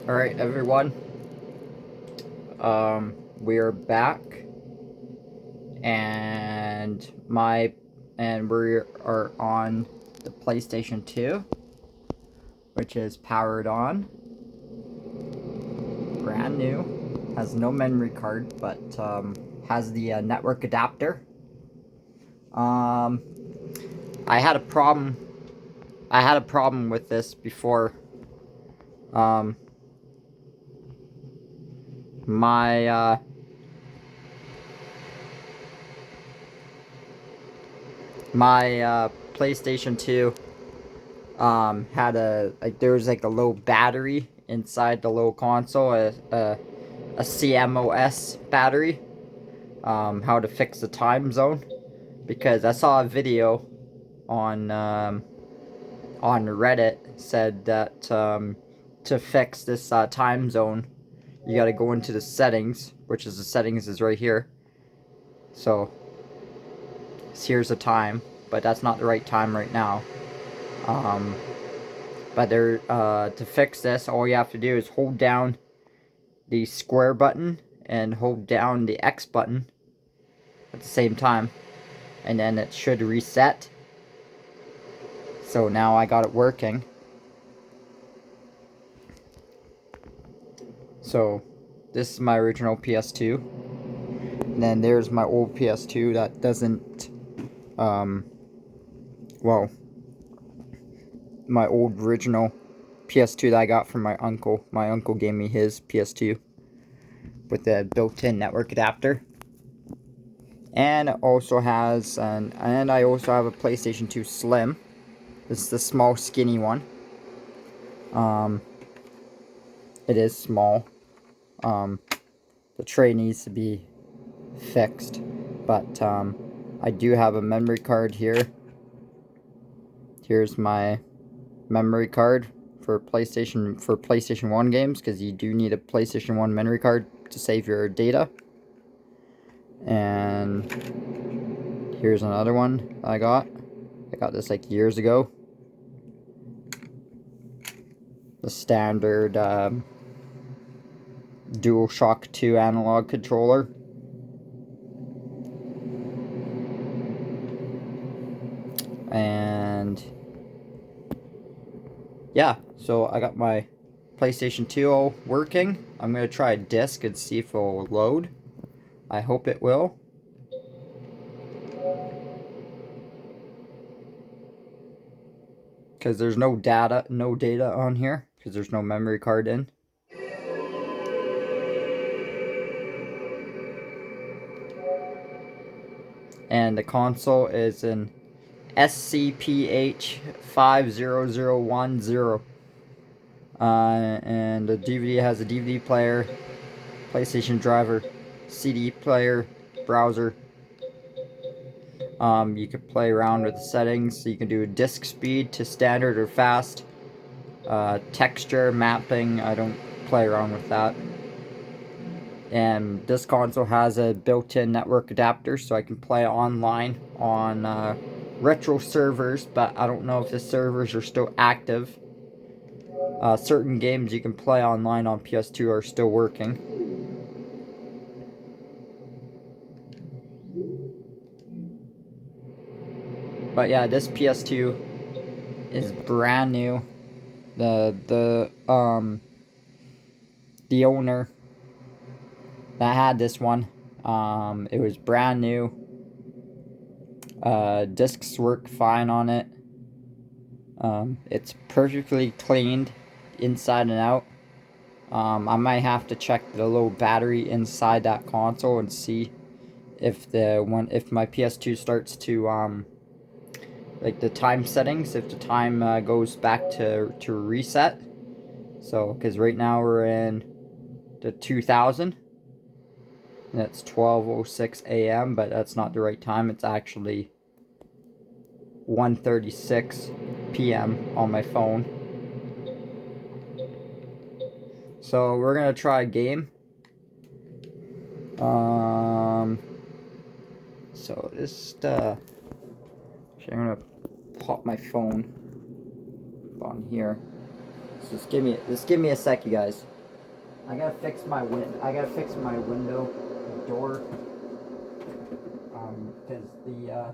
Alright, everyone. We're back, and we are on the PlayStation 2, which is powered on, brand new, has no memory card, but has the network adapter. I had a problem. I had a problem with this before. My PlayStation 2 had there was like a low battery inside the little console, a CMOS battery. How to fix the time zone, because I saw a video on Reddit said that to fix this time zone, you got to go into the settings, which is the settings is right here. So here's the time, but that's not the right time right now. But to fix this, all you have to do is hold down the square button and hold down the X button at the same time, and then it should reset. So now I got it working. So this is my original PS2, and then there's my old PS2 that doesn't well, my old original PS2 that I got from my uncle. My uncle gave me his PS2 with the built-in network adapter. And it also has and I also have a PlayStation 2 Slim. This is the small skinny one. It is small. The tray needs to be fixed, but I do have a memory card here. Here's my memory card for PlayStation 1 games, because you do need a PlayStation 1 memory card to save your data. And here's another one I got. I got this like years ago. The standard DualShock 2 analog controller. And yeah, so I got my PlayStation 2 all working. I'm going to try a disc and see if it will load. I hope it will. Because there's no data on here, because there's no memory card in. And the console is an SCPH 50010. And the DVD has a DVD player, PlayStation driver, CD player, browser. You can play around with the settings. So you can do disc speed to standard or fast. Texture, mapping, I don't play around with that. And this console has a built-in network adapter, so I can play online on retro servers, but I don't know if the servers are still active. Certain games you can play online on PS2 are still working. But yeah, this PS2 is brand new. The owner that had this one, it was brand new. Discs work fine on it. It's perfectly cleaned inside and out. I might have to check the little battery inside that console and see if my PS2 starts to like the time settings, if the time goes back to reset. So, because right now we're in the 2000, and it's 12:06 a.m., but that's not the right time. It's actually 1:36 p.m. on my phone. So we're gonna try a game. So I'm gonna pop my phone on here. So just give me a sec, you guys. I gotta fix my window door. Because the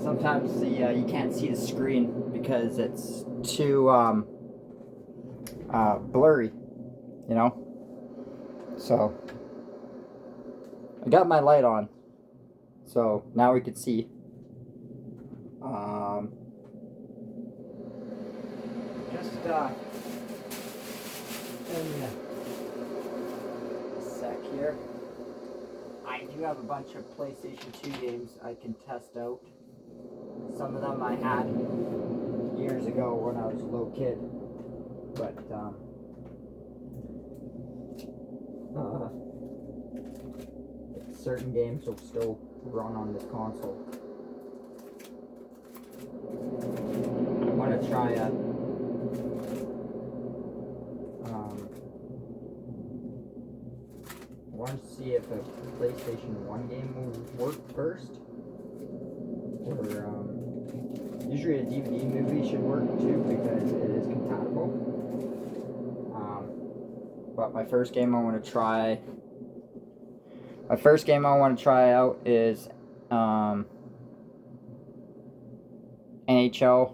sometimes you can't see the screen because it's too blurry, you know. So I got my light on, so now we can see. Just in a sec here. I do have a bunch of PlayStation 2 games I can test out. Some of them I had years ago when I was a little kid, but certain games will still run on this console. I want to try I want to see if a PlayStation 1 game will work first. Or, usually a DVD movie should work too because it is compatible. But my first game I want to try out is NHL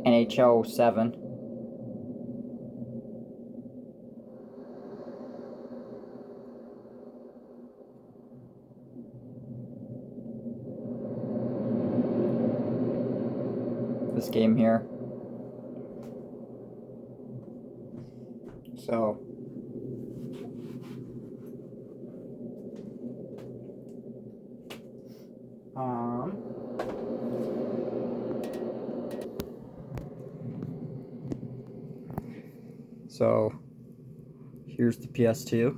NHL 7. This game here. So here's the PS2,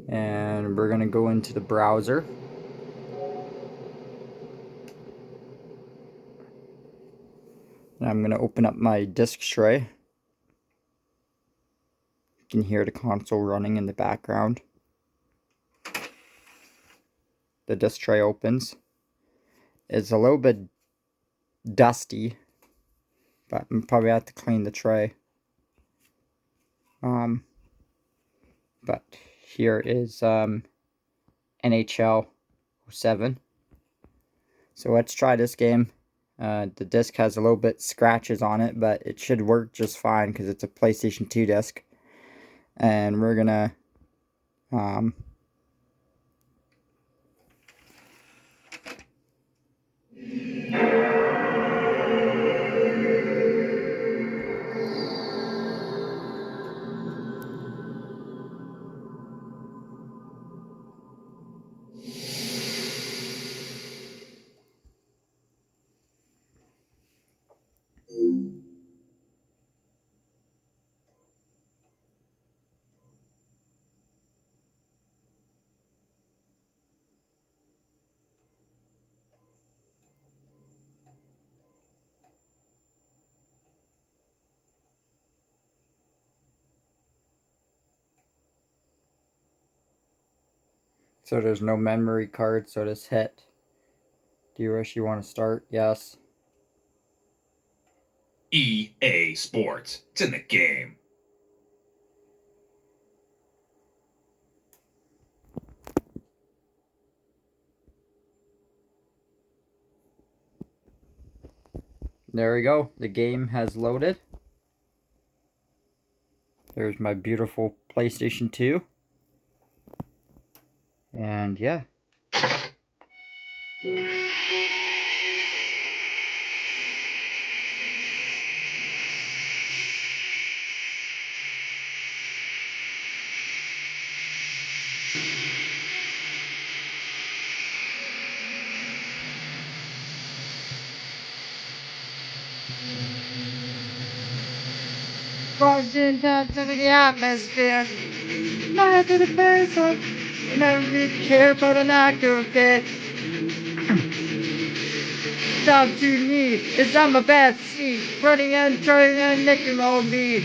and we're gonna go into the browser. And I'm gonna open up my disk tray. You can hear the console running in the background. The disk tray opens. It's a little bit dusty, but I'm probably have to clean the tray. But here is NHL 7. So let's try this game. The disc has a little bit scratches on it, but it should work just fine because it's a PlayStation 2 disc. And we're gonna so there's no memory card, so just hit. Do you wish you want to start? Yes. EA Sports. It's in the game. There we go. The game has loaded. There's my beautiful PlayStation 2. And yeah. Rushing down to the atmosphere. Fly to the face of never care for an aggregate. Down to me is I'm a bad seed. Running and trying and nicking on me.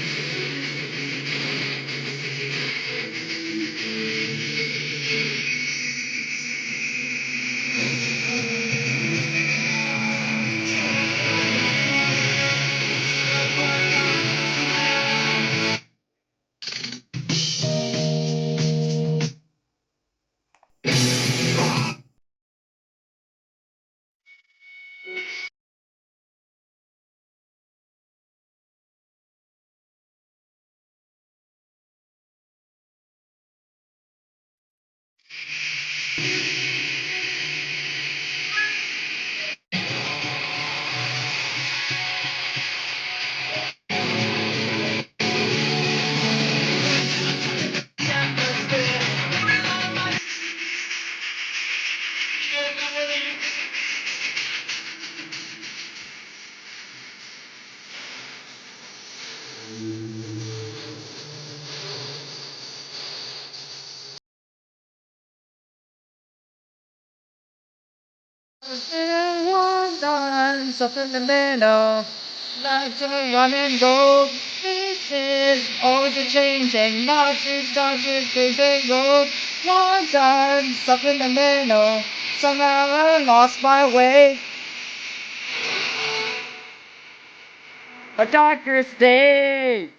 Up in the middle, like to run and go. This is always a changing, not to start with chasing road. One time, stuck in the middle, somehow I lost my way. A darker state.